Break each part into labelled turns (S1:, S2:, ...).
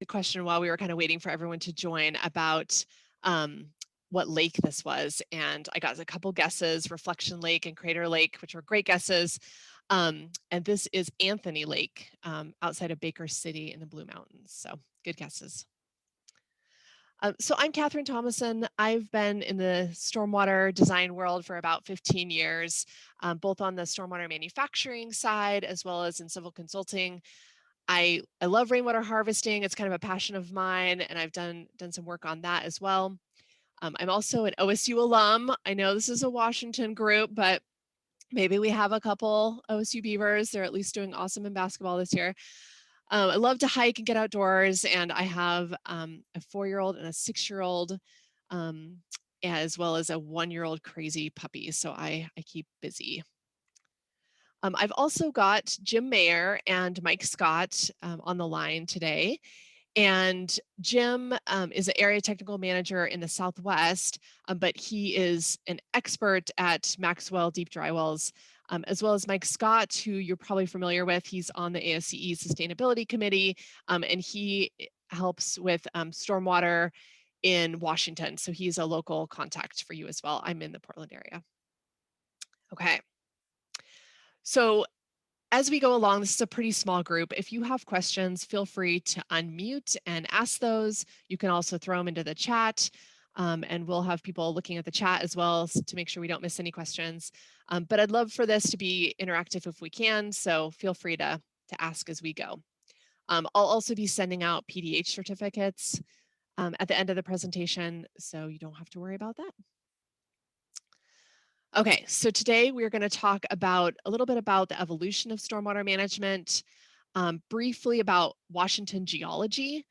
S1: question while we were kind of waiting for everyone to join about what lake this was. And I got a couple guesses, Reflection Lake and Crater Lake, which were great guesses. And this is Anthony Lake outside of Baker City in the Blue Mountains. So good guesses. So I'm Kathryn Thomason. I've been in the stormwater design world for about 15 years, both on the stormwater manufacturing side as well as in civil consulting. I love rainwater harvesting. It's kind of a passion of mine, and I've done some work on that as well. I'm also an OSU alum. I know this is a Washington group, but maybe we have a couple OSU Beavers. They're at least doing awesome in basketball this year. I love to hike and get outdoors, and I have a 4-year-old and a 6-year-old, as well as a 1-year-old crazy puppy. So I keep busy. I've also got Jim Mayer and Mike Scott on the line today. And Jim is an area technical manager in the Southwest, but he is an expert at Maxwell deep drywalls, as well as Mike Scott, who you're probably familiar with. He's on the ASCE Sustainability Committee, and he helps with stormwater in Washington. So he's a local contact for you as well. I'm in the Portland area. Okay. So as we go along, this is a pretty small group. If you have questions, feel free to unmute and ask those. You can also throw them into the chat, and we'll have people looking at the chat as well to make sure we don't miss any questions. But I'd love for this to be interactive if we can, so feel free to ask as we go. I'll also be sending out PDH certificates at the end of the presentation, so you don't have to worry about that. Okay, so today we're going to talk about a little bit about the evolution of stormwater management, briefly about Washington geology,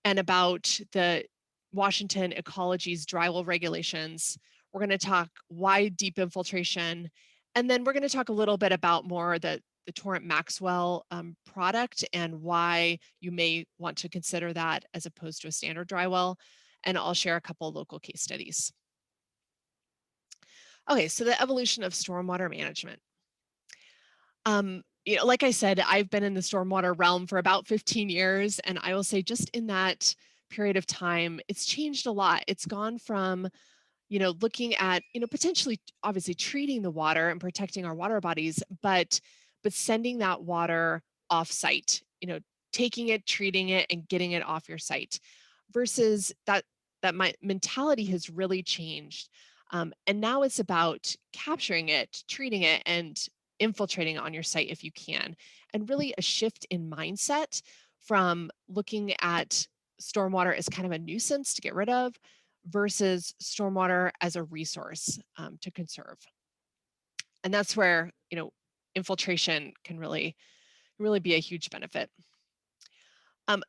S1: and about the Washington Ecology's Drywall Regulations. We're going to talk why deep infiltration, and then we're going to talk a little bit about more the Torrent Maxwell product and why you may want to consider that as opposed to a standard drywall, and I'll share a couple local case studies. Okay, so the evolution of stormwater management. You know, like I said, I've been in the stormwater realm for about 15 years, and I will say just in that period of time, it's changed a lot. It's gone from, you know, looking at, you know, potentially obviously treating the water and protecting our water bodies, but sending that water off site, you know, taking it, treating it, and getting it off your site, versus that my mentality has really changed. And now it's about capturing it, treating it, and infiltrating on your site if you can, and really a shift in mindset from looking at stormwater as kind of a nuisance to get rid of versus stormwater as a resource to conserve. And that's where, you know, infiltration can really be a huge benefit.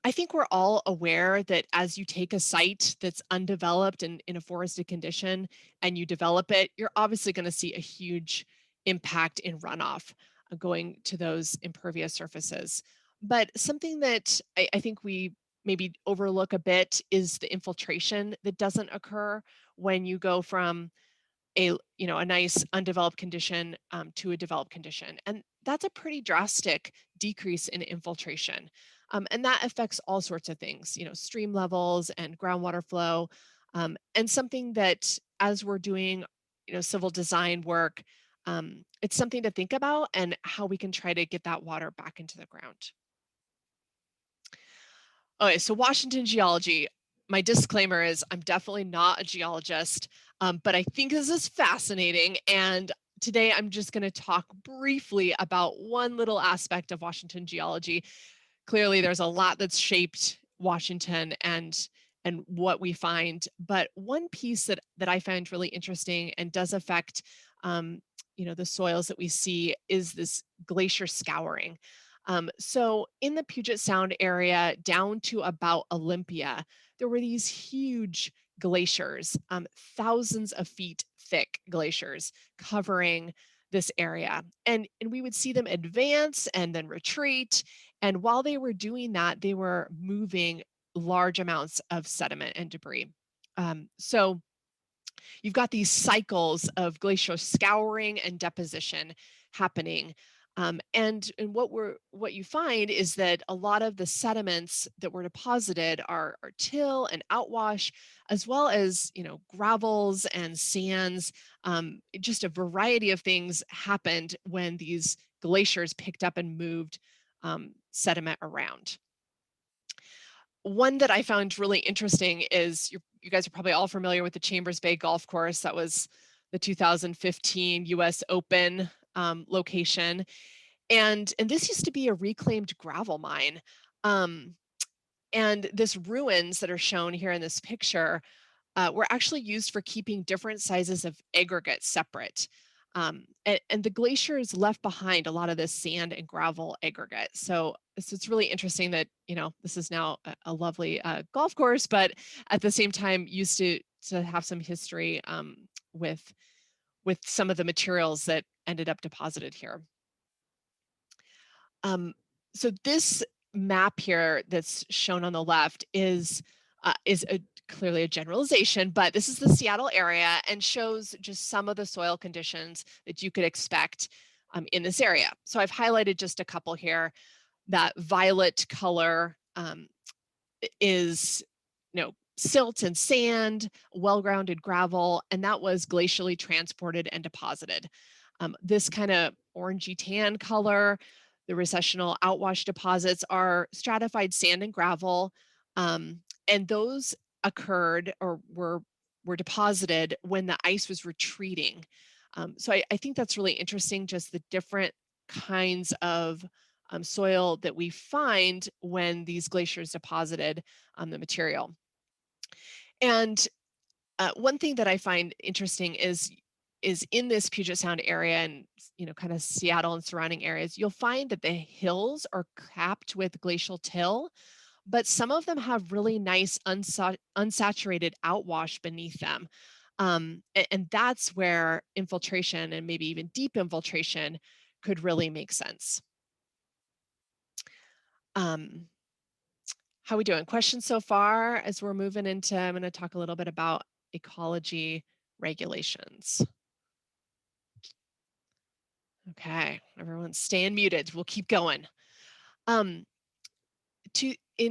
S1: I think we're all aware that as you take a site that's undeveloped and in a forested condition and you develop it, you're obviously going to see a huge impact in runoff going to those impervious surfaces. But something that I think we maybe overlook a bit is the infiltration that doesn't occur when you go from a nice undeveloped condition to a developed condition. And that's a pretty drastic decrease in infiltration. And that affects all sorts of things, you know, stream levels and groundwater flow. And something that as we're doing, you know, civil design work, it's something to think about and how we can try to get that water back into the ground. Okay, so Washington geology. My disclaimer is I'm definitely not a geologist, but I think this is fascinating. And today I'm just going to talk briefly about one little aspect of Washington geology. Clearly, there's a lot that's shaped Washington and what we find. But one piece that I find really interesting and does affect you know, the soils that we see is this glacier scouring. So in the Puget Sound area down to about Olympia, there were these huge glaciers, thousands of feet thick glaciers covering this area. And we would see them advance and then retreat. And while they were doing that, they were moving large amounts of sediment and debris. So you've got these cycles of glacial scouring and deposition happening. And what you find is that a lot of the sediments that were deposited are till and outwash, as well as gravels and sands. Just a variety of things happened when these glaciers picked up and moved sediment around. One that I found really interesting is you guys are probably all familiar with the Chambers Bay Golf Course. That was the 2015 US Open location. And this used to be a reclaimed gravel mine. Um, and this ruins that are shown here in this picture were actually used for keeping different sizes of aggregate separate. And the glaciers left behind a lot of this sand and gravel aggregate. So it's really interesting that, this is now a lovely golf course, but at the same time used to have some history with some of the materials that ended up deposited here. So this map here that's shown on the left is clearly a generalization, but this is the Seattle area and shows just some of the soil conditions that you could expect in this area. So I've highlighted just a couple here. That violet color is, silt and sand, well-grounded gravel, and that was glacially transported and deposited. This kind of orangey tan color, the recessional outwash deposits, are stratified sand and gravel, and those occurred or were deposited when the ice was retreating. So I think that's really interesting, just the different kinds of soil that we find when these glaciers deposited the material. And one thing that I find interesting is in this Puget Sound area and kind of Seattle and surrounding areas, you'll find that the hills are capped with glacial till, but some of them have really nice unsaturated outwash beneath them. And that's where infiltration and maybe even deep infiltration could really make sense. How are we doing? Questions so far as we're moving into, I'm going to talk a little bit about ecology regulations. Okay, everyone's staying muted. We'll keep going. In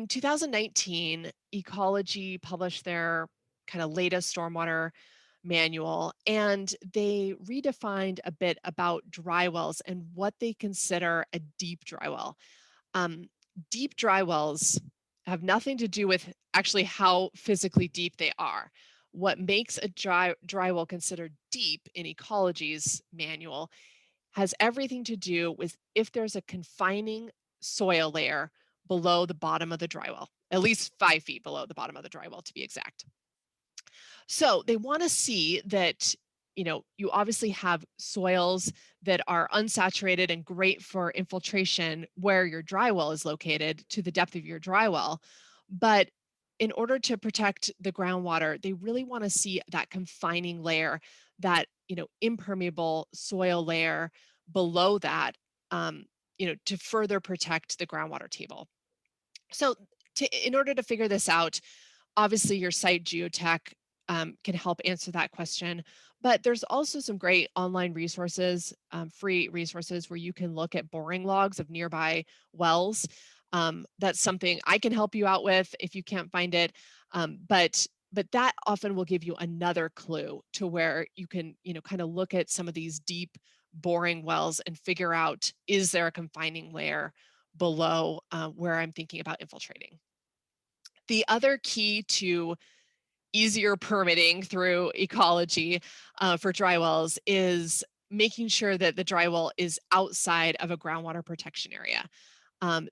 S1: 2019, Ecology published their kind of latest stormwater manual, and they redefined a bit about dry wells and what they consider a deep dry well. Deep dry wells have nothing to do with actually how physically deep they are. What makes a dry well considered deep in Ecology's manual has everything to do with if there's a confining soil layer below the bottom of the dry well, at least 5 feet below the bottom of the dry well to be exact. So they want to see that, you obviously have soils that are unsaturated and great for infiltration where your dry well is located to the depth of your dry well. But in order to protect the groundwater, they really want to see that confining layer, that, impermeable soil layer below that, to further protect the groundwater table. So in order to figure this out, obviously your site geotech can help answer that question. But there's also some great online resources, free resources where you can look at boring logs of nearby wells. That's something I can help you out with if you can't find it. But that often will give you another clue to where you can, kind of look at some of these deep boring wells and figure out, is there a confining layer below where I'm thinking about infiltrating? The other key to easier permitting through ecology for dry wells is making sure that the dry well is outside of a groundwater protection area.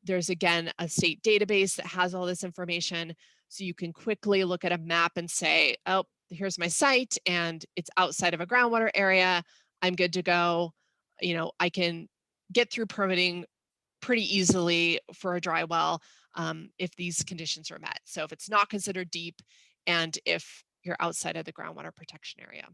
S1: There's, again, a state database that has all this information, so you can quickly look at a map and say, oh, here's my site and it's outside of a groundwater area. I'm good to go. I can get through permitting pretty easily for a dry well if these conditions are met. So if it's not considered deep and if you're outside of the groundwater protection area.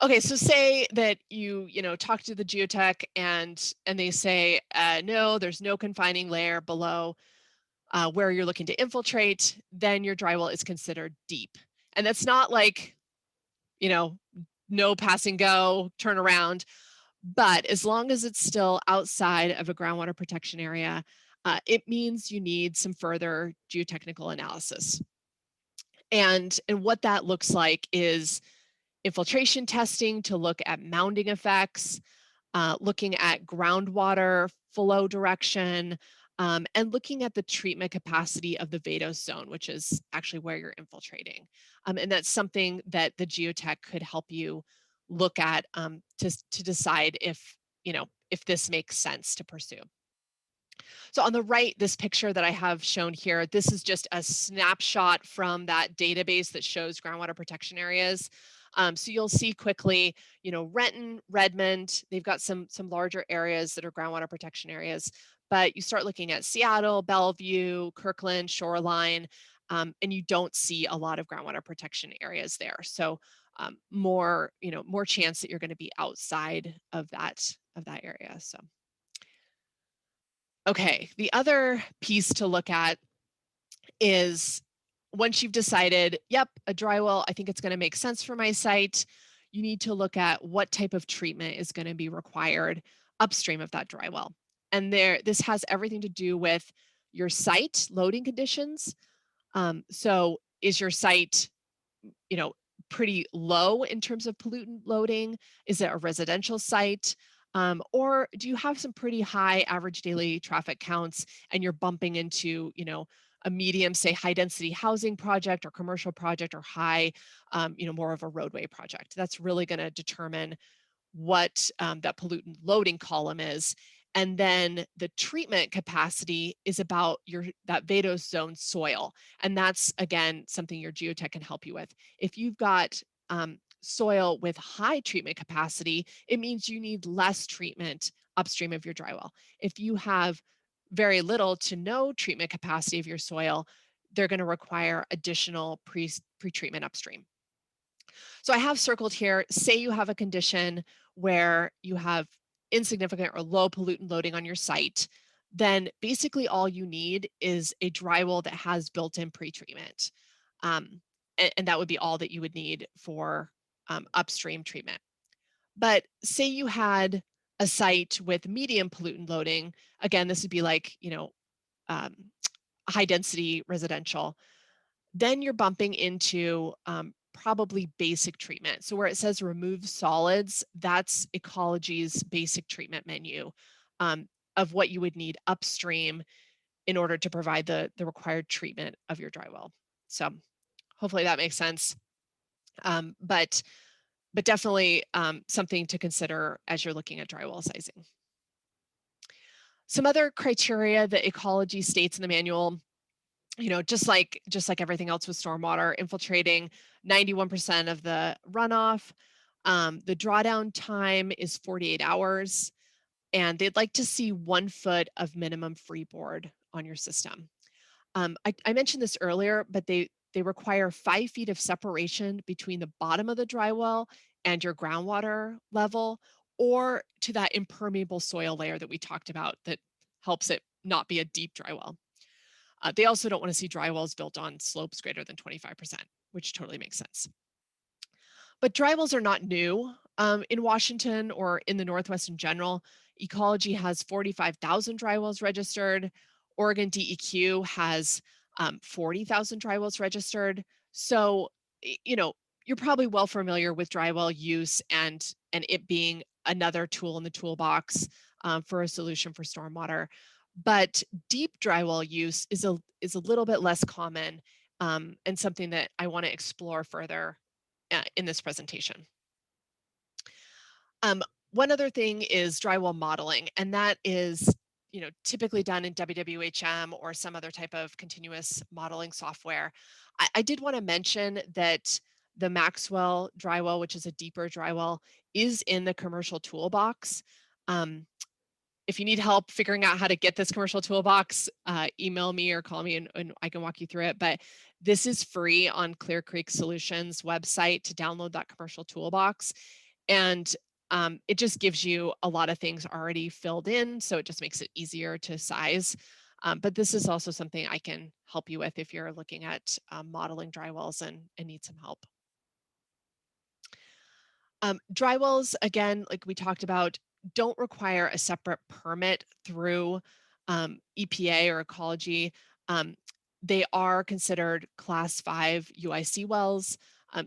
S1: Okay, so say that you talk to the geotech and they say, no, there's no confining layer below where you're looking to infiltrate, then your dry well is considered deep. And that's not like, no pass and go, turn around. But as long as it's still outside of a groundwater protection area, it means you need some further geotechnical analysis. And what that looks like is infiltration testing to look at mounding effects, looking at groundwater flow direction, and looking at the treatment capacity of the vadose zone, which is actually where you're infiltrating. And that's something that the geotech could help you look at to decide if this makes sense to pursue. So on the right, this picture that I have shown here, this is just a snapshot from that database that shows groundwater protection areas. So you'll see quickly, Renton, Redmond, they've got some larger areas that are groundwater protection areas, but you start looking at Seattle, Bellevue, Kirkland, Shoreline, and you don't see a lot of groundwater protection areas there. So more chance that you're going to be outside of that area. So. Okay, the other piece to look at is once you've decided, yep, a drywall, I think it's going to make sense for my site, you need to look at what type of treatment is going to be required upstream of that drywall. And this has everything to do with your site loading conditions. So is your site, pretty low in terms of pollutant loading? Is it a residential site? Or do you have some pretty high average daily traffic counts and you're bumping into, a medium, say high density housing project or commercial project or high, more of a roadway project? That's really going to determine what that pollutant loading column is. And then the treatment capacity is about that vadose zone soil. And that's, again, something your geotech can help you with. If you've got soil with high treatment capacity, it means you need less treatment upstream of your drywall. If you have very little to no treatment capacity of your soil, they're going to require additional pre-treatment upstream. So I have circled here, say you have a condition where you have insignificant or low pollutant loading on your site, then basically all you need is a drywall that has built-in pretreatment. And that would be all that you would need for upstream treatment. But say you had a site with medium pollutant loading, again, this would be like, high density residential, then you're bumping into probably basic treatment. So where it says remove solids, that's Ecology's basic treatment menu of what you would need upstream in order to provide the required treatment of your drywall. So hopefully that makes sense. But definitely something to consider as you're looking at drywall sizing. Some other criteria that Ecology states in the manual, just like everything else with stormwater, infiltrating 91% of the runoff. The drawdown time is 48 hours, and they'd like to see 1 foot of minimum freeboard on your system. I mentioned this earlier, but they require 5 feet of separation between the bottom of the drywall and your groundwater level, or to that impermeable soil layer that we talked about that helps it not be a deep drywall. They also don't want to see drywalls built on slopes greater than 25%, which totally makes sense. But drywalls are not new in Washington or in the Northwest in general. Ecology has 45,000 drywalls registered. Oregon DEQ has 40,000 drywalls registered. So, you're probably well familiar with drywall use and it being another tool in the toolbox for a solution for stormwater. But deep drywall use is a little bit less common and something that I want to explore further in this presentation. One other thing is drywall modeling, and that is typically done in WWHM or some other type of continuous modeling software. I did want to mention that the Maxwell drywall, which is a deeper drywall, is in the commercial toolbox. If you need help figuring out how to get this commercial toolbox, email me or call me and I can walk you through it. But this is free on Clear Creek Solutions website to download that commercial toolbox. And it just gives you a lot of things already filled in, so it just makes it easier to size. But this is also something I can help you with if you're looking at modeling drywalls and need some help. Drywalls, again, like we talked about, don't require a separate permit through EPA or Ecology. Um, they are considered Class 5 UIC wells,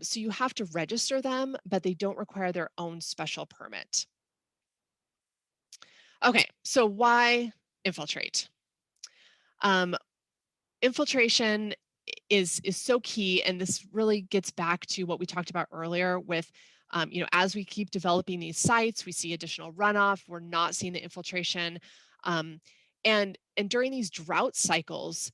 S1: so you have to register them, but they don't require their own special permit. Okay, so why infiltrate? Um, Infiltration is so key, and this really gets back to what we talked about earlier with as we keep developing these sites, we see additional runoff, we're not seeing the infiltration, um, and during these drought cycles,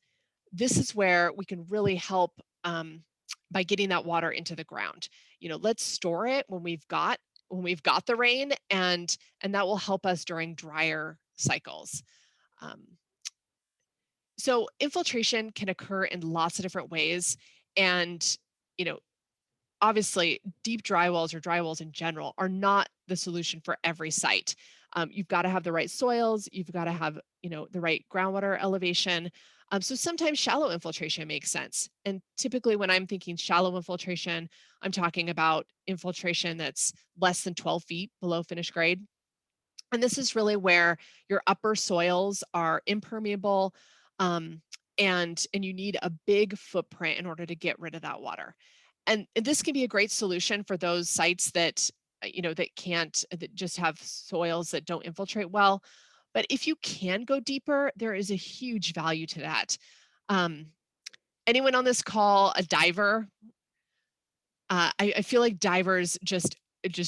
S1: this is where we can really help by getting that water into the ground. Let's store it when we've got the rain, and that will help us during drier cycles. um, so infiltration can occur in lots of different ways. And, you know, obviously deep drywalls or drywalls in general are not the solution for every site. You've got to have the right soils. You've got to have, the right groundwater elevation. So sometimes shallow infiltration makes sense. And typically when I'm thinking shallow infiltration, I'm talking about infiltration that's less than 12 feet below finished grade. And this is really where your upper soils are impermeable, um, and you need a big footprint in order to get rid of that water. And this can be a great solution for those sites that that just have soils that don't infiltrate well. But if you can go deeper, there is a huge value to that. Um, Anyone on this call a diver? I feel like divers just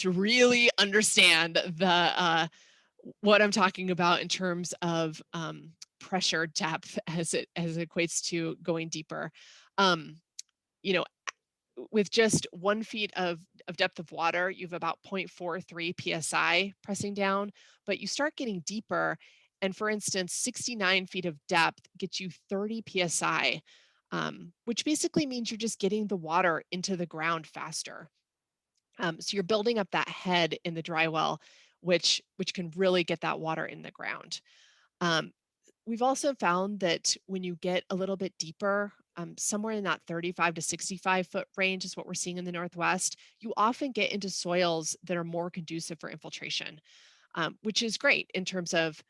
S1: really understand what I'm talking about in terms of pressure depth as it equates to going deeper. Um, you know, with just 1 feet of depth of water, you have about 0.43 psi pressing down, but you start getting deeper. And for instance, 69 feet of depth gets you 30 psi, which basically means you're just getting the water into the ground faster. So you're building up that head in the dry well, which can really get that water in the ground. Um, we've also found that when you get a little bit deeper, somewhere in that 35 to 65 foot range is what we're seeing in the Northwest, you often get into soils that are more conducive for infiltration, which is great in terms of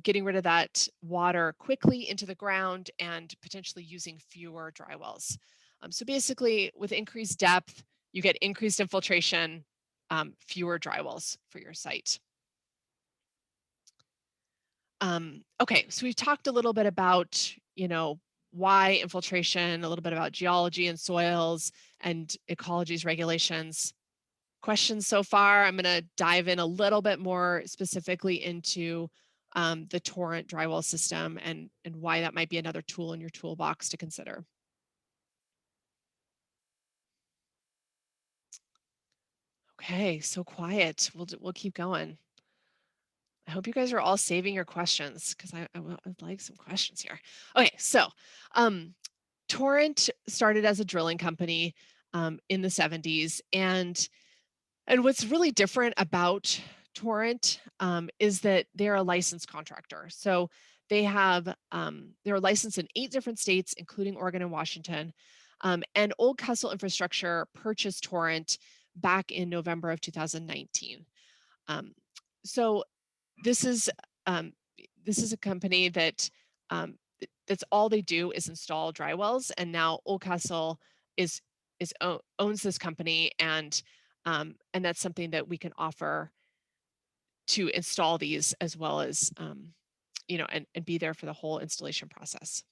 S1: getting rid of that water quickly into the ground and potentially using fewer dry wells. So basically, with increased depth, you get increased infiltration, fewer dry wells for your site. Okay, so we've talked a little bit about, why infiltration, a little bit about geology and soils and ecology's regulations. Questions so far? I'm going to dive in a little bit more specifically into the torrent drywall system and why that might be another tool in your toolbox to consider. Okay, so quiet. We'll keep going. I hope you guys are all saving your questions because I'd like some questions here. Okay, so um, Torrent started as a drilling company in the 70s, and what's really different about Torrent is that they're a licensed contractor. So they're licensed in 8 different states, including Oregon and Washington. And Old Castle Infrastructure purchased Torrent back in November of 2019. Um, so this is um, this is a company that's all they do is install dry wells, and now Oldcastle is owns this company, and that's something that we can offer to install these as well as and be there for the whole installation process.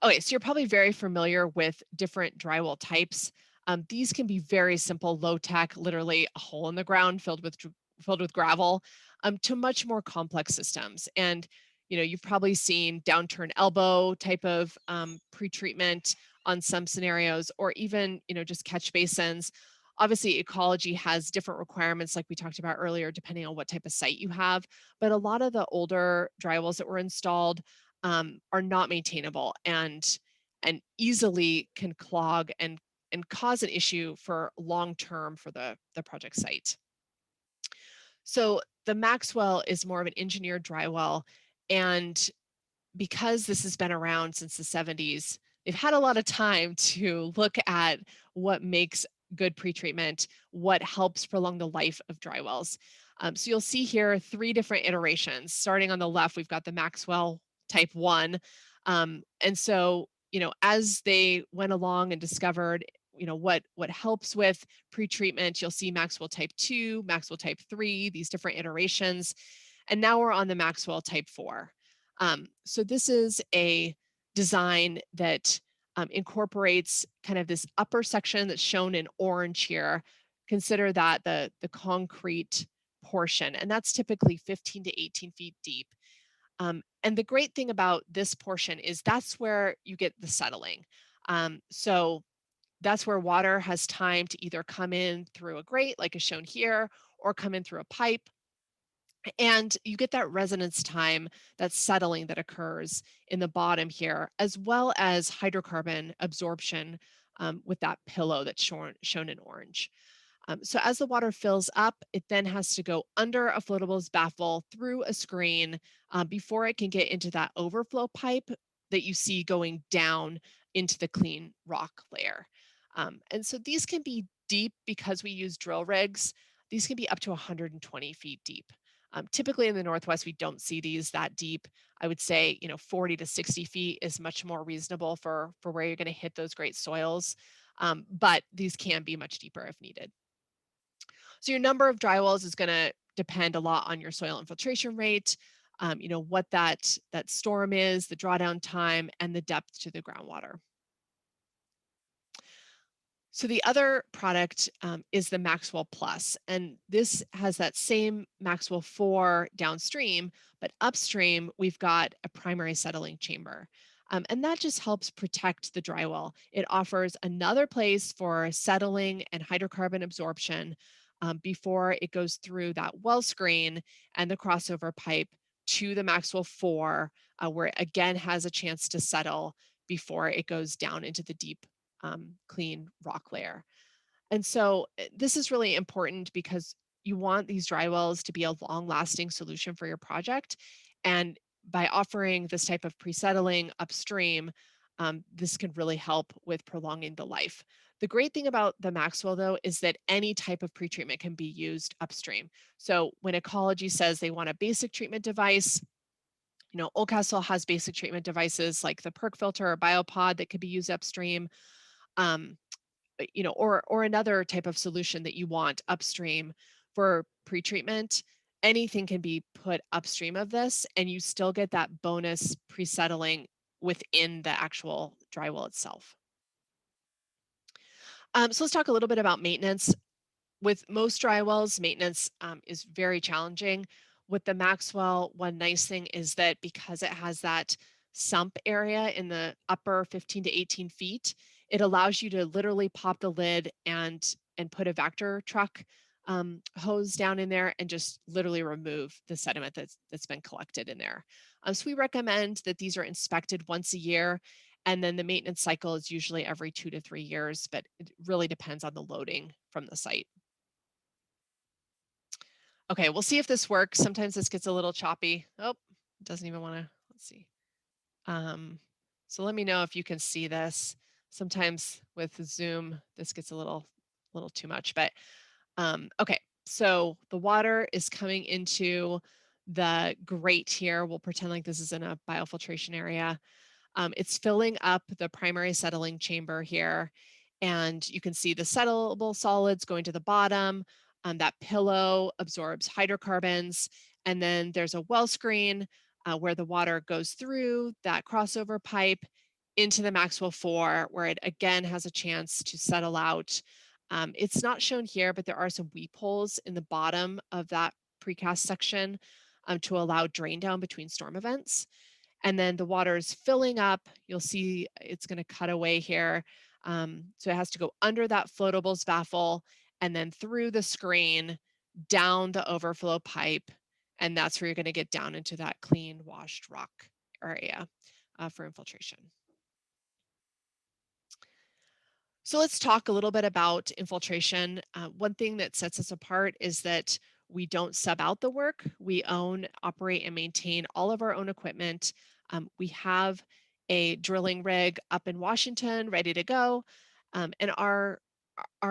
S1: Okay, so you're probably very familiar with different drywall types. These can be very simple, low tech, literally a hole in the ground filled with gravel, to much more complex systems. And you've probably seen downturn elbow type of pretreatment on some scenarios, or even just catch basins. Obviously, ecology has different requirements, like we talked about earlier, depending on what type of site you have. But a lot of the older drywalls that were installed are not maintainable and easily can clog and cause an issue for long term for the project site. So the Maxwell is more of an engineered drywall, and because this has been around since the 70s, they've had a lot of time to look at what makes good pretreatment, what helps prolong the life of dry wells. So you'll see here 3 different iterations. Starting on the left, we've got the Maxwell Type 1. And so, as they went along and discovered, what helps with pretreatment, you'll see Maxwell Type 2, Maxwell Type 3, these different iterations. And now we're on the Maxwell Type 4. So this is a design that incorporates kind of this upper section that's shown in orange here. Consider that the concrete portion, and that's typically 15 to 18 feet deep. And the great thing about this portion is that's where you get the settling. So that's where water has time to either come in through a grate, like is shown here, or come in through a pipe. And you get that resonance time, that settling that occurs in the bottom here, as well as hydrocarbon absorption with that pillow that's shown in orange. So as the water fills up, it then has to go under a floatables baffle through a screen before it can get into that overflow pipe that you see going down into the clean rock layer. And so these can be deep because we use drill rigs. These can be up to 120 feet deep. Typically in the Northwest, we don't see these that deep. I would say, 40 to 60 feet is much more reasonable for where you're going to hit those great soils. But these can be much deeper if needed. So your number of drywalls is going to depend a lot on your soil infiltration rate, what that storm is, the drawdown time, and the depth to the groundwater. So the other product is the Maxwell Plus, and this has that same Maxwell 4 downstream, but upstream we've got a primary settling chamber. And that just helps protect the drywall. It offers another place for settling and hydrocarbon absorption before it goes through that well screen and the crossover pipe to the Maxwell 4, where it again has a chance to settle before it goes down into the deep clean rock layer. And so this is really important because you want these dry wells to be a long-lasting solution for your project. And by offering this type of pre-settling upstream, this can really help with prolonging the life. The great thing about the Maxwell, though, is that any type of pretreatment can be used upstream. So when Ecology says they want a basic treatment device, Oldcastle has basic treatment devices like the perc filter or biopod that could be used upstream. Um, or another type of solution that you want upstream for pretreatment, anything can be put upstream of this, and you still get that bonus pre-settling within the actual drywall itself. So let's talk a little bit about maintenance. With most dry wells, maintenance is very challenging. With the Maxwell, one nice thing is that because it has that sump area in the upper 15 to 18 feet, it allows you to literally pop the lid and put a Vector truck hose down in there and just literally remove the sediment that's been collected in there. So we recommend that these are inspected once a year, and then the maintenance cycle is usually every 2 to 3 years, but it really depends on the loading from the site. Okay, we'll see if this works. Sometimes this gets a little choppy. Oh, it doesn't even want to, let's see. So let me know if you can see this. Sometimes with Zoom, this gets a little too much, but okay. So the water is coming into the grate here. We'll pretend like this is in a biofiltration area. It's filling up the primary settling chamber here. And you can see the settleable solids going to the bottom. That pillow absorbs hydrocarbons. And then there's a well screen where the water goes through that crossover pipe into the Maxwell 4, where it again has a chance to settle out. It's not shown here, but there are some weep holes in the bottom of that precast section to allow drain down between storm events. And then the water is filling up. You'll see it's going to cut away here. So it has to go under that floatables baffle and then through the screen down the overflow pipe. And that's where you're going to get down into that clean washed rock area for infiltration. So let's talk a little bit about infiltration. One thing that sets us apart is that we don't sub out the work. We own, operate, and maintain all of our own equipment. We have a drilling rig up in Washington ready to go. And our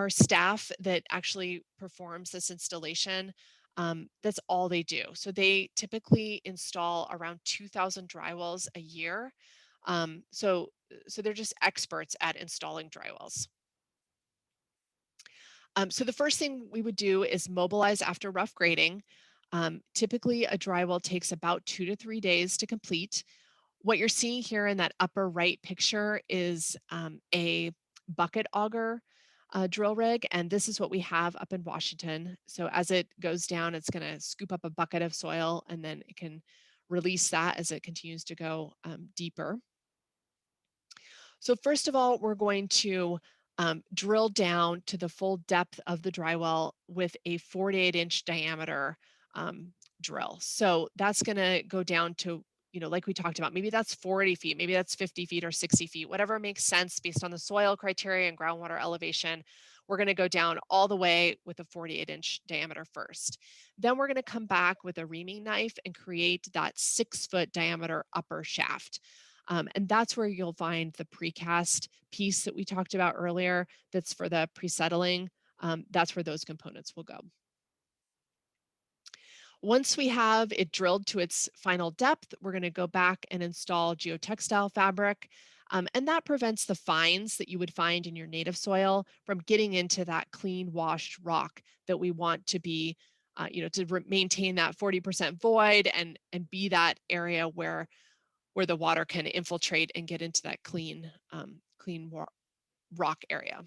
S1: staff that actually performs this installation That's all they do. So they typically install around 2,000 drywalls a year. So they're just experts at installing drywalls. So the first thing we would do is mobilize after rough grading. Typically, a drywall takes about 2 to 3 days to complete. What you're seeing here in that upper right picture is a bucket auger drill rig, and this is what we have up in Washington. So as it goes down, it's going to scoop up a bucket of soil, and then it can release that as it continues to go deeper. So first of all, we're going to drill down to the full depth of the drywall with a 48-inch diameter um, drill. So that's going to go down to, like we talked about, maybe that's 40 feet, maybe that's 50 feet or 60 feet, whatever makes sense based on the soil criteria and groundwater elevation. We're going to go down all the way with a 48-inch diameter first. Then we're going to come back with a reaming knife and create that 6-foot diameter upper shaft. And that's where you'll find the precast piece that we talked about earlier that's for the pre-settling. That's where those components will go. Once we have it drilled to its final depth, we're going to go back and install geotextile fabric. And that prevents the fines that you would find in your native soil from getting into that clean washed rock that we want to be, to maintain that 40% void and be that area where the water can infiltrate and get into that clean rock area.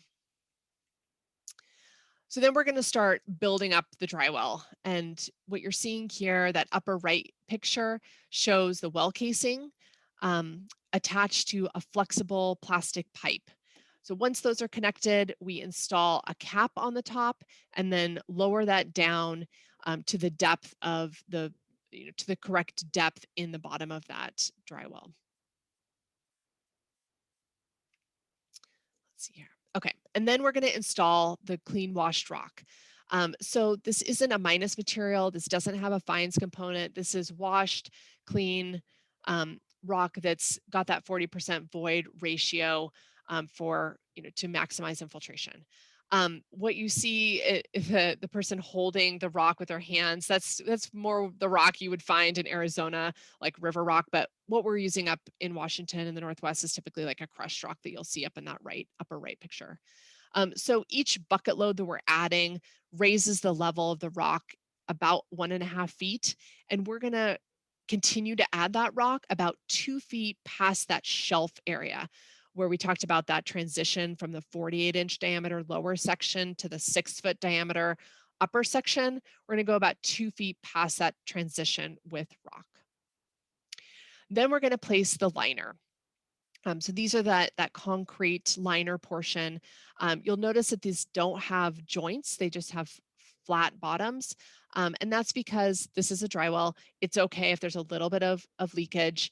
S1: So then we're going to start building up the drywall. And what you're seeing here, that upper right picture shows the well casing attached to a flexible plastic pipe. So once those are connected, we install a cap on the top and then lower that down to the depth of to the correct depth in the bottom of that drywall. Let's see here. Okay, and then we're going to install the clean washed rock. So this isn't a minus material. This doesn't have a fines component. This is washed, clean rock that's got that 40% void ratio for to maximize infiltration. What you see, the person holding the rock with their hands, that's more the rock you would find in Arizona, like river rock. But what we're using up in Washington in the Northwest is typically like a crushed rock that you'll see up in that upper right picture. So each bucket load that we're adding raises the level of the rock about 1.5 feet, and we're gonna continue to add that rock about 2 feet past that shelf area where we talked about that transition from the 48-inch diameter lower section to the 6-foot diameter upper section. We're going to go about 2 feet past that transition with rock. Then we're going to place the liner. So these are that concrete liner portion. You'll notice that these don't have joints, they just have flat bottoms. And that's because this is a drywall. It's okay if there's a little bit of leakage.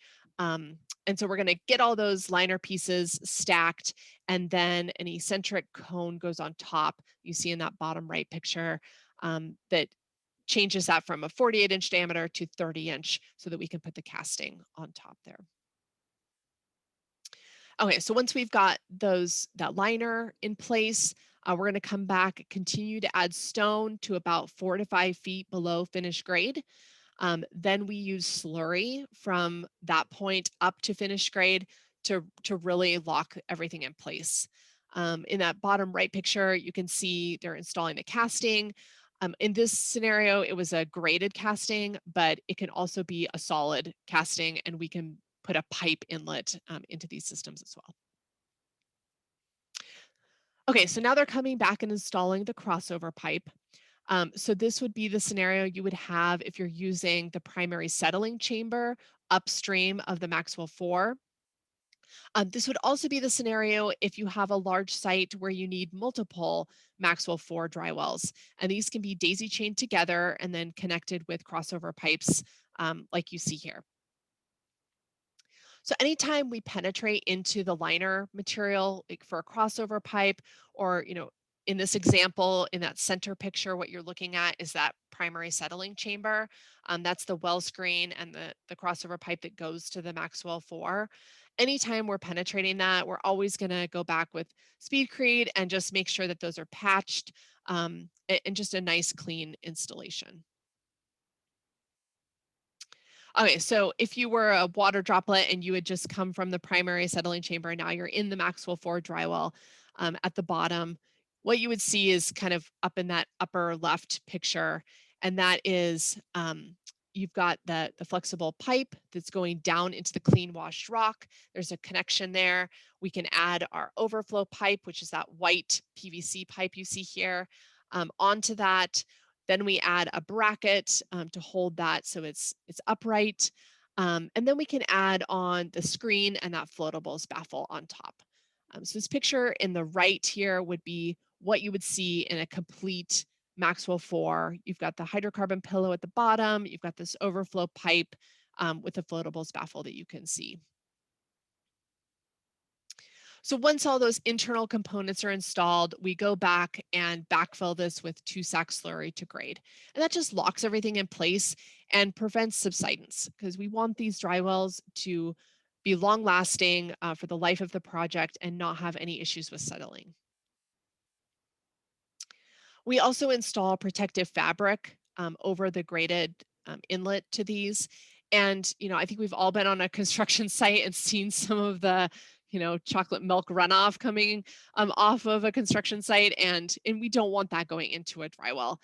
S1: And so we're going to get all those liner pieces stacked, and then an eccentric cone goes on top. You see in that bottom right picture that changes that from a 48-inch diameter to 30-inch so that we can put the casting on top there. Okay, so once we've got that liner in place, we're going to come back, continue to add stone to about 4 to 5 feet below finished grade. Then we use slurry from that point up to finished grade to really lock everything in place. In that bottom right picture, you can see they're installing the casting. In this scenario, it was a graded casting, but it can also be a solid casting, and we can put a pipe inlet into these systems as well. Okay, so now they're coming back and installing the crossover pipe. So this would be the scenario you would have if you're using the primary settling chamber upstream of the Maxwell 4. This would also be the scenario if you have a large site where you need multiple Maxwell 4 drywalls. And these can be daisy chained together and then connected with crossover pipes like you see here. So anytime we penetrate into the liner material, like for a crossover pipe, or in this example, in that center picture, what you're looking at is that primary settling chamber. That's the well screen and the crossover pipe that goes to the Maxwell 4. Anytime we're penetrating that, we're always going to go back with Speedcrete and just make sure that those are patched and just a nice clean installation. Okay, so if you were a water droplet and you had just come from the primary settling chamber, and now you're in the Maxwell 4 drywall at the bottom, what you would see is kind of up in that upper left picture, and that is you've got the flexible pipe that's going down into the clean washed rock. There's a connection there. We can add our overflow pipe, which is that white PVC pipe you see here, onto that. Then we add a bracket to hold that so it's upright. And then we can add on the screen and that floatables baffle on top. So this picture in the right here would be what you would see in a complete Maxwell 4. You've got the hydrocarbon pillow at the bottom. You've got this overflow pipe with the floatables baffle that you can see. So once all those internal components are installed, we go back and backfill this with 2-sack slurry to grade. And that just locks everything in place and prevents subsidence, because we want these dry wells to be long lasting for the life of the project and not have any issues with settling. We also install protective fabric over the graded inlet to these. And, I think we've all been on a construction site and seen some of the, chocolate milk runoff coming off of a construction site. And we don't want that going into a dry well.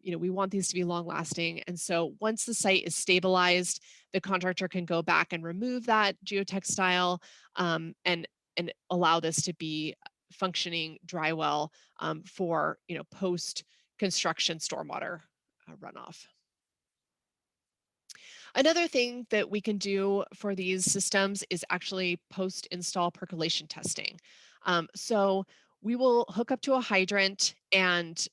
S1: We want these to be long lasting. And so once the site is stabilized, the contractor can go back and remove that geotextile and allow this to be functioning dry well for post construction stormwater runoff. Another thing that we can do for these systems is actually post-install percolation testing. So we will hook up to a hydrant and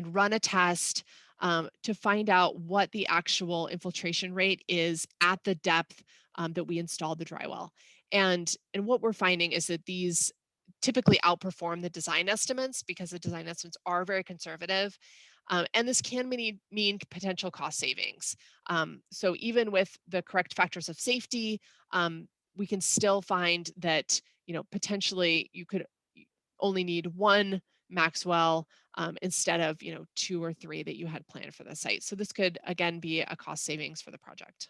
S1: run a test to find out what the actual infiltration rate is at the depth that we installed the dry well. And what we're finding is that these typically outperform the design estimates, because the design estimates are very conservative. And this can mean potential cost savings. So even with the correct factors of safety, we can still find that, potentially you could only need one Maxwell instead of, 2 or 3 that you had planned for the site. So this could, again, be a cost savings for the project.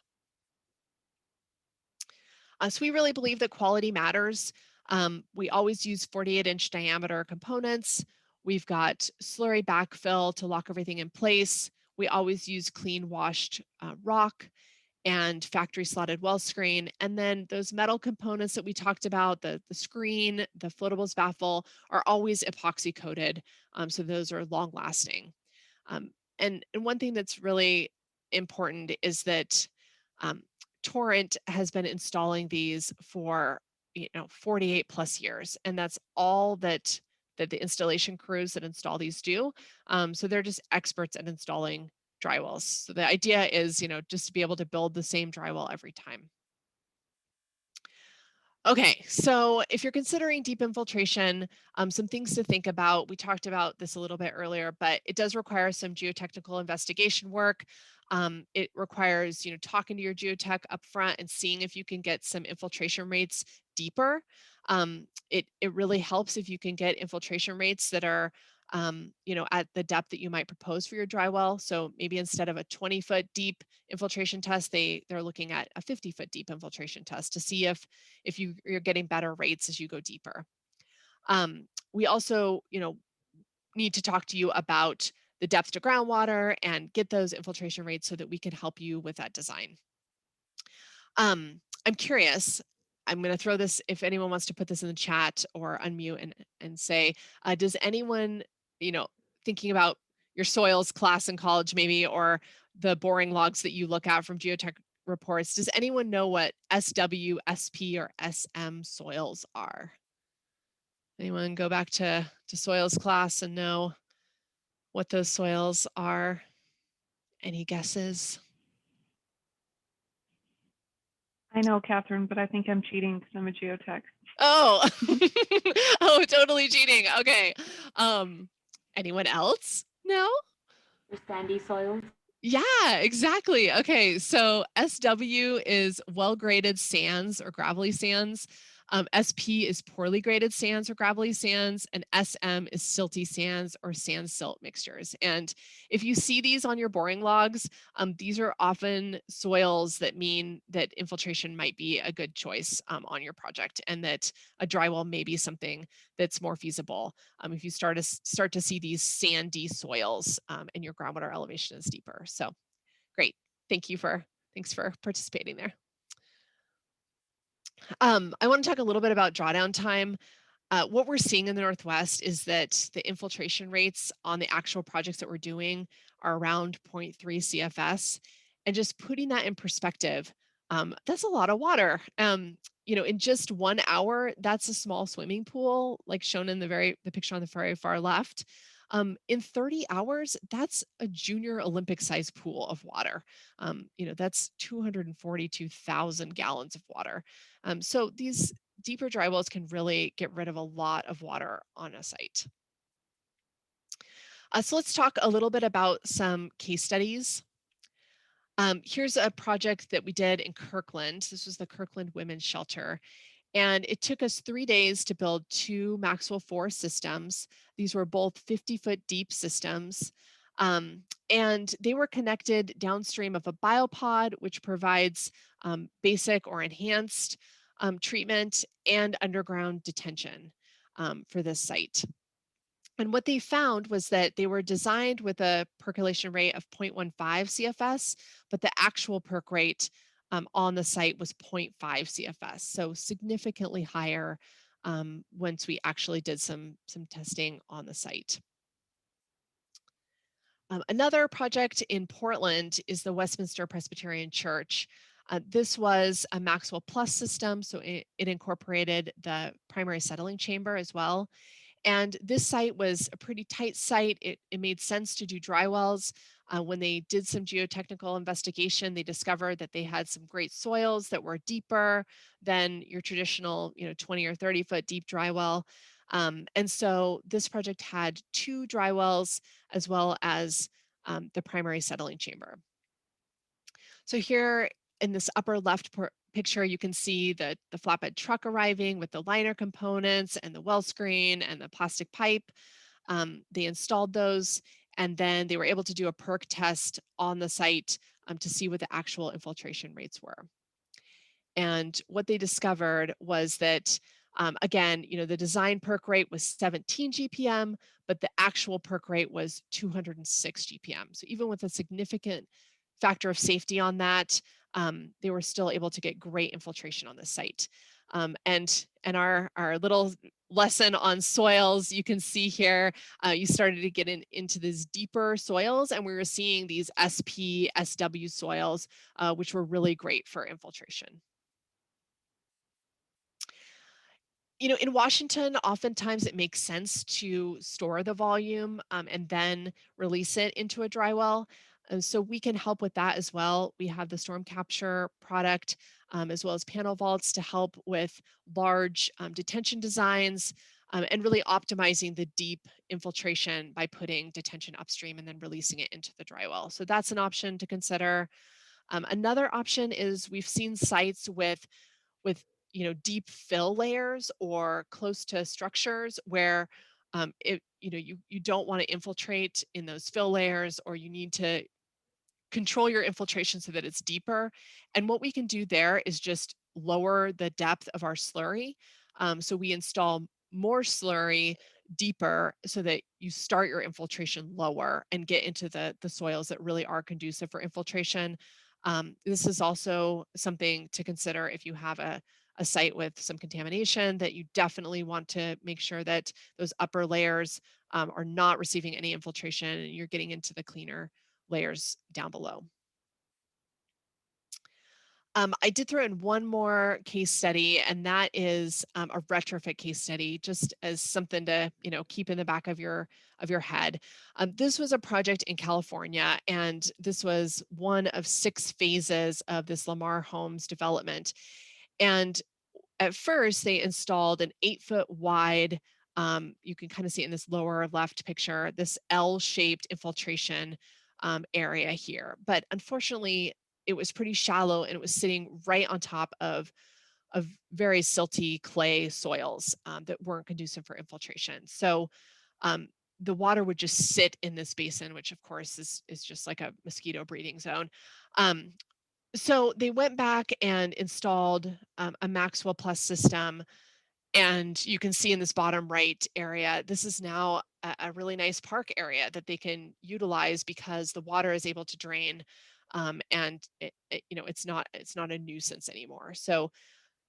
S1: So we really believe that quality matters. We always use 48-inch diameter components. We've got slurry backfill to lock everything in place. We always use clean washed rock and factory slotted well screen. And then those metal components that we talked about, the screen, the floatables baffle, are always epoxy coated. So those are long lasting. And one thing that's really important is that Torrent has been installing these for 48 plus years, and that's all that the installation crews that install these do. So they're just experts at installing drywalls. So the idea is, just to be able to build the same drywall every time. Okay, so if you're considering deep infiltration, some things to think about. We talked about this a little bit earlier, but it does require some geotechnical investigation work. It requires, talking to your geotech up front and seeing if you can get some infiltration rates deeper. It really helps if you can get infiltration rates that are at the depth that you might propose for your dry well. So maybe instead of a 20-foot deep infiltration test, they're looking at a 50-foot deep infiltration test to see if you're getting better rates as you go deeper. We also, need to talk to you about the depth to groundwater and get those infiltration rates so that we can help you with that design. I'm curious. I'm going to throw this, if anyone wants to put this in the chat or unmute and say, does anyone, thinking about your soils class in college maybe, or the boring logs that you look at from geotech reports, does anyone know what SW, SP, or SM soils are? Anyone go back to soils class and know what those soils are? Any guesses?
S2: I know, Kathryn, but I think I'm cheating because I'm a geotech.
S1: Oh, oh, totally cheating. Okay. Anyone else? No?
S3: The sandy soils.
S1: Yeah, exactly. Okay, so SW is well-graded sands or gravelly sands. SP is poorly graded sands or gravelly sands, and SM is silty sands or sand silt mixtures. And if you see these on your boring logs, these are often soils that mean that infiltration might be a good choice on your project, and that a drywall may be something that's more feasible if you start to see these sandy soils and your groundwater elevation is deeper. So great, thanks for participating there. I want to talk a little bit about drawdown time. What we're seeing in the Northwest is that the infiltration rates on the actual projects that we're doing are around 0.3 CFS. And just putting that in perspective, that's a lot of water. In just 1 hour, that's a small swimming pool, like shown in the picture on the very far left. In 30 hours, that's a junior Olympic sized pool of water. That's 242,000 gallons of water. So these deeper dry wells can really get rid of a lot of water on a site. So let's talk a little bit about some case studies. Here's a project that we did in Kirkland. This was the Kirkland Women's Shelter. And it took us 3 days to build 2 Maxwell 4 systems. These were both 50-foot deep systems. And they were connected downstream of a biopod, which provides basic or enhanced treatment and underground detention for this site. And what they found was that they were designed with a percolation rate of 0.15 CFS, but the actual perk rate on the site was 0.5 CFS, so significantly higher once we actually did some testing on the site. Another project in Portland is the Westminster Presbyterian Church. This was a Maxwell Plus system, so it incorporated the primary settling chamber as well. And this site was a pretty tight site. It made sense to do dry wells. When they did some geotechnical investigation, they discovered that they had some great soils that were deeper than your traditional 20 or 30 foot deep dry well. And so this project had 2 dry wells as well as the primary settling chamber. So here in this upper left picture, you can see the flatbed truck arriving with the liner components and the well screen and the plastic pipe. They installed those, and then they were able to do a perk test on the site to see what the actual infiltration rates were. And what they discovered was that, again, the design perk rate was 17 GPM, but the actual perk rate was 206 GPM. So even with a significant factor of safety on that, they were still able to get great infiltration on the site. And our little lesson on soils, you can see here, you started to get into these deeper soils, and we were seeing these SP, SW soils, which were really great for infiltration. In Washington, oftentimes it makes sense to store the volume and then release it into a dry well. So we can help with that as well. We have the storm capture product as well as panel vaults to help with large detention designs and really optimizing the deep infiltration by putting detention upstream and then releasing it into the dry well. So that's an option to consider. Another option is we've seen sites with deep fill layers or close to structures where you don't want to infiltrate in those fill layers, or you need to control your infiltration so that it's deeper. And what we can do there is just lower the depth of our slurry. So we install more slurry deeper so that you start your infiltration lower and get into the soils that really are conducive for infiltration. This is also something to consider if you have a site with some contamination, that you definitely want to make sure that those upper layers are not receiving any infiltration and you're getting into the cleaner layers down below. I did throw in one more case study, and that is a retrofit case study, just as something to keep in the back of your head. This was a project in California, and this was one of 6 phases of this Lamar Homes development. And at first, they installed an 8-foot wide, you can kind of see in this lower left picture, this L-shaped infiltration area here. But unfortunately, it was pretty shallow and it was sitting right on top of very silty clay soils that weren't conducive for infiltration. So the water would just sit in this basin, which of course is just like a mosquito breeding zone. So they went back and installed a Maxwell Plus system. And you can see in this bottom right area, this is now a really nice park area that they can utilize because the water is able to drain, and it's not a nuisance anymore. So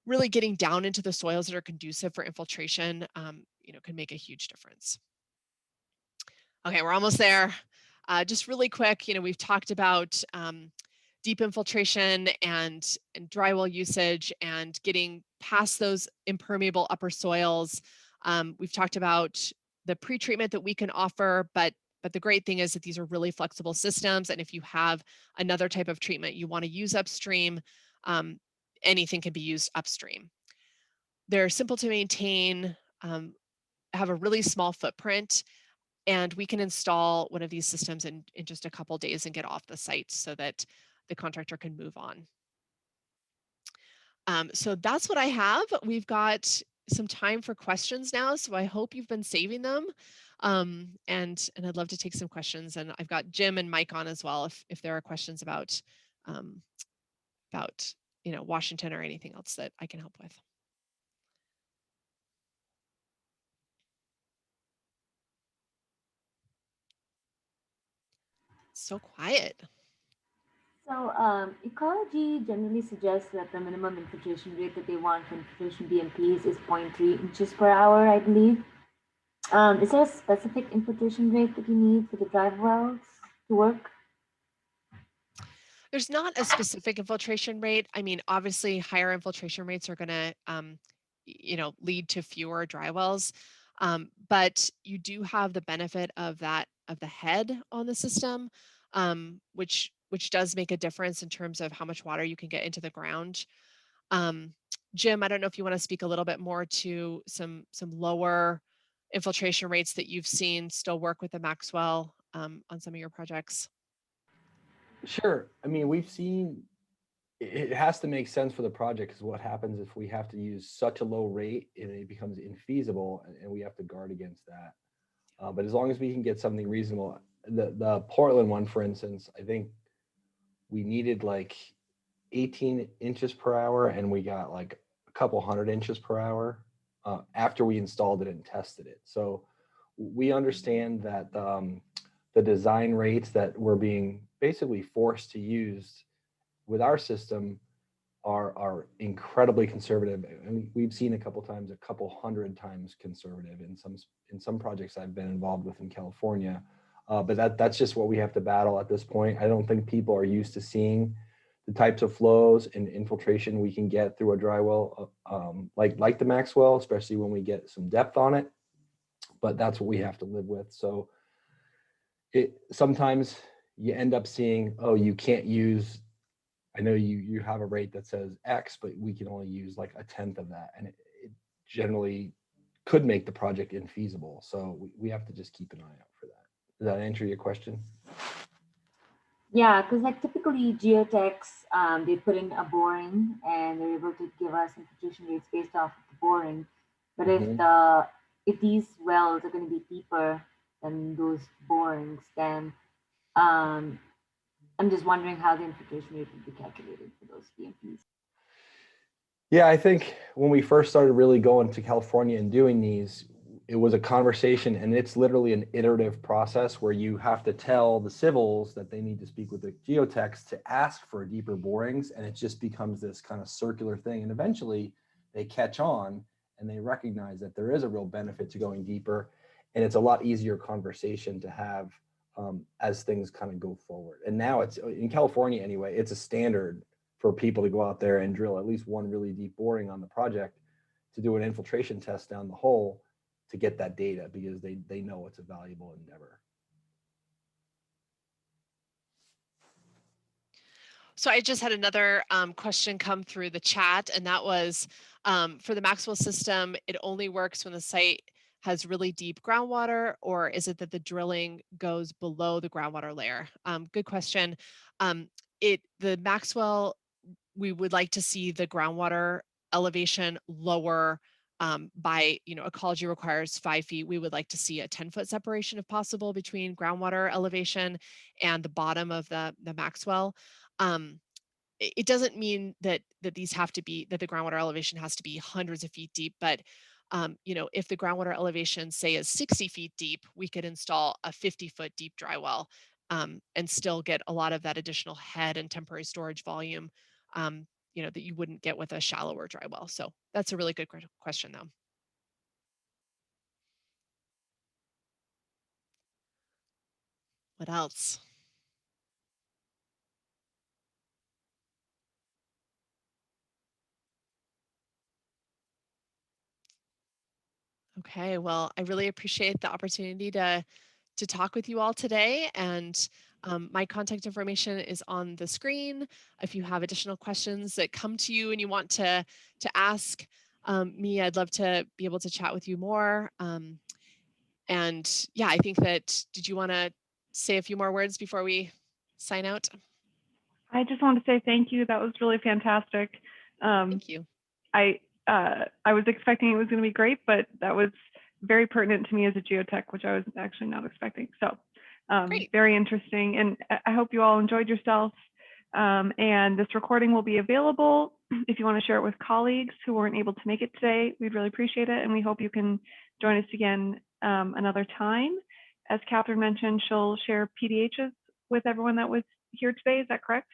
S1: really getting down into the soils that are conducive for infiltration, can make a huge difference. Okay, we're almost there. Just really quick, we've talked about deep infiltration and drywall usage and getting past those impermeable upper soils. We've talked about the pre-treatment that we can offer, but the great thing is that these are really flexible systems. And if you have another type of treatment you want to use upstream, anything can be used upstream. They're simple to maintain, have a really small footprint, and we can install one of these systems in just a couple days and get off the site so that the contractor can move on. So that's what I have. We've got some time for questions now, so I hope you've been saving them. And I'd love to take some questions. And I've got Jim and Mike on as well if there are questions about Washington or anything else that I can help with. So quiet.
S3: So Ecology generally suggests that the minimum infiltration rate that they want for infiltration BMPs is 0.3 inches per hour, I believe. Is there a specific infiltration rate that you need for the drive wells to work?
S1: There's not a specific infiltration rate. I mean, obviously higher infiltration rates are going to, lead to fewer dry wells. But you do have the benefit of the head on the system, which does make a difference in terms of how much water you can get into the ground. Jim, I don't know if you want to speak a little bit more to some lower infiltration rates that you've seen still work with the Maxwell on some of your projects.
S4: Sure. I mean, we've seen it has to make sense for the project, because what happens if we have to use such a low rate and it becomes infeasible, and we have to guard against that. But as long as we can get something reasonable, the Portland one, for instance, I think we needed like 18 inches per hour, and we got like a couple hundred inches per hour after we installed it and tested it. So we understand that the design rates that we're being basically forced to use with our system are incredibly conservative, and we've seen a couple hundred times conservative in some projects I've been involved with in California. But that's just what we have to battle at this point. I don't think people are used to seeing the types of flows and infiltration we can get through a dry well, like the Maxwell, especially when we get some depth on it. But that's what we have to live with. So sometimes you end up seeing, oh, you can't use, I know you have a rate that says X, but we can only use like a tenth of that. And it generally could make the project infeasible. So we have to just keep an eye out for that. Does that answer your question?
S3: Yeah, because like typically geotechs, they put in a boring and they're able to give us infiltration rates based off of the boring. But if these wells are going to be deeper than those borings, then I'm just wondering how the infiltration rate would be calculated for those BMPs.
S4: Yeah, I think when we first started really going to California and doing these, it was a conversation, and it's literally an iterative process where you have to tell the civils that they need to speak with the geotechs to ask for deeper borings, and it just becomes this kind of circular thing. And eventually they catch on and they recognize that there is a real benefit to going deeper, and it's a lot easier conversation to have as things kind of go forward. And now it's in California anyway, it's a standard for people to go out there and drill at least one really deep boring on the project to do an infiltration test down the hole to get that data, because they know it's a valuable endeavor.
S1: So I just had another question come through the chat, and that was for the Maxwell system, it only works when the site has really deep groundwater, or is it that the drilling goes below the groundwater layer? Good question. The Maxwell, we would like to see the groundwater elevation lower by, ecology requires 5 feet, we would like to see a 10-foot separation if possible between groundwater elevation and the bottom of the Maxwell. It doesn't mean that these have to be, that the groundwater elevation has to be hundreds of feet deep, but if the groundwater elevation, say, is 60 feet deep, we could install a 50-foot deep dry well and still get a lot of that additional head and temporary storage volume that you wouldn't get with a shallower dry well. So that's a really good question, though. What else? Okay, well, I really appreciate the opportunity to talk with you all today, and my contact information is on the screen. If you have additional questions that come to you and you want to ask me, I'd love to be able to chat with you more. And yeah, I think that, did you want to say a few more words before we sign out?
S2: I just want to say thank you. That was really fantastic.
S1: Thank you.
S2: I was expecting it was going to be great, but that was very pertinent to me as a geotech, which I was actually not expecting. So very interesting. And I hope you all enjoyed yourselves. And this recording will be available if you want to share it with colleagues who weren't able to make it today. We'd really appreciate it. And we hope you can join us again another time. As Kathryn mentioned, she'll share PDHs with everyone that was here today. Is that correct?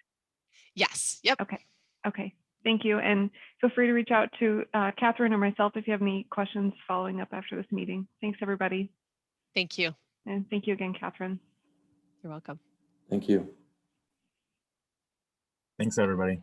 S1: Yes. Yep.
S2: Okay. Okay. Thank you. And feel free to reach out to Kathryn or myself if you have any questions following up after this meeting. Thanks, everybody.
S1: Thank you.
S2: And thank you again, Kathryn.
S1: You're welcome.
S5: Thank you.
S6: Thanks, everybody.